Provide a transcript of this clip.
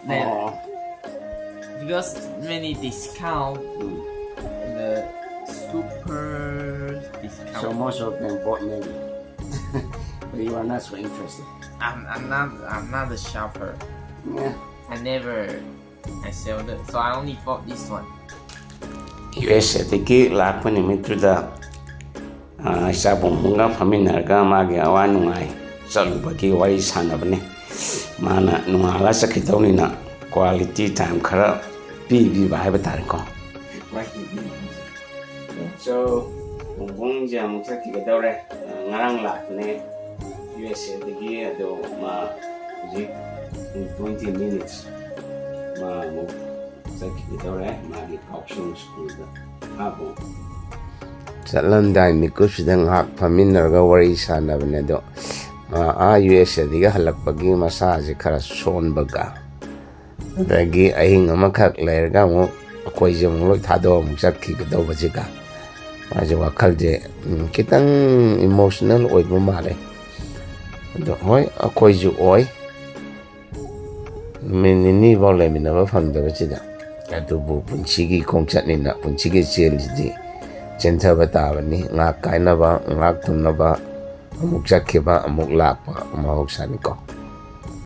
Then, Oh. because many discount, the super discount. So most of them bought many. But you are not so interested. I'm not a shopper. Yeah. I sell it. So I only bought this one. USAꯗꯒꯤ ꯂꯥꯛꯄ ꯅꯨꯃꯤꯠꯇꯨꯗ ꯏꯆꯥꯕꯨꯡꯒ ꯐꯝꯃꯤꯟꯅꯔꯒ ꯃꯥꯒꯤ ꯑꯋꯥ ꯅꯨꯡꯉꯥꯏ ꯆꯠꯂꯨꯕꯒꯤ ꯋꯥꯔꯤ ꯁꯥꯟꯅꯕꯅꯤ. ꯃꯥꯅ ꯅꯣꯡꯉꯥꯜꯂ ꯆꯠꯈꯤꯗꯧꯅꯤꯅ quality time ꯈꯔ ꯄꯤꯕꯤꯕ ꯍꯥꯏꯕ ꯇꯥꯔꯦꯀꯣ. So ꯕꯨꯡꯕꯨꯡꯁꯦ ꯑꯃꯨꯛ ꯆꯠꯈꯤꯒꯗꯧꯔꯦ. ꯉꯔꯥꯡ ꯂꯥꯛꯄꯅꯦ USAꯗꯒꯤ ꯑꯗꯣ ꯃꯥ ꯍꯧꯖꯤꯛ 20 minutes ꯃꯥ ꯑꯃꯨꯛ ꯆꯠꯈꯤꯒꯗꯧꯔꯦ ꯃꯥꯒꯤ ꯀꯥꯎꯁꯨꯡ ꯁ꯭ꯀꯨꯜꯗ. ꯃꯥꯕꯨ ꯆꯠꯂꯝꯗꯥꯏ ꯃꯤꯀꯨꯞꯁꯤꯗ ꯉꯥꯏꯍꯥꯛ ꯐꯝꯃꯤꯟꯅꯔꯒ ꯋꯥꯔꯤ ꯁꯥꯟꯅꯕꯅꯦ. ꯑꯗꯣ USAꯗꯒꯤ ꯍꯜꯂꯛꯄꯒꯤ ꯃꯁꯥꯁꯦ ꯈꯔ ꯁꯣꯟꯕꯒ ꯑꯗꯒꯤ ꯑꯍꯤꯡ ꯑꯃꯈꯛ ꯂꯩꯔꯒ ꯑꯃꯨꯛ ꯑꯩꯈꯣꯏꯁꯦ ꯑꯃꯨꯛ ꯂꯣꯏ ꯊꯥꯗꯣꯛꯑ ꯑꯃꯨꯛ ꯆꯠꯈꯤꯒꯗꯧꯕꯁꯤꯒ ꯃꯥꯁꯦ ꯋꯥꯈꯜꯁꯦ ꯈꯤꯇꯪ ꯏꯃꯣꯁꯅꯦꯜ ꯑꯣꯏꯕ ꯃꯥꯜꯂꯦ. ꯑꯗꯣ ꯍꯣꯏ ꯑꯩꯈꯣꯏꯁꯨ ꯑꯣꯏ ꯅꯨꯃꯤꯠ ꯅꯤꯅꯤꯐꯥꯎ ꯂꯩꯃꯤꯟꯅꯕ ꯐꯪꯗꯕꯁꯤꯗ. ꯑꯗꯨꯕꯨ ꯄꯨꯟꯁꯤꯒꯤ ꯈꯣꯡꯆꯠꯅꯤꯅ ꯄꯨꯟꯁꯤꯒꯤ ꯆꯦꯜꯁꯤꯗꯤ ꯆꯦꯟꯊꯕ ꯇꯥꯕꯅꯤ. ꯉꯥꯛ ꯀꯥꯏꯅꯕ ꯉꯥꯛ ꯊꯨꯝꯅꯕ ꯑꯃꯨꯛ ꯆꯠꯈꯤꯕ ꯑꯃꯨꯛ ꯂꯥꯛꯄ ꯃꯍꯧꯁꯥꯅꯤꯀꯣ.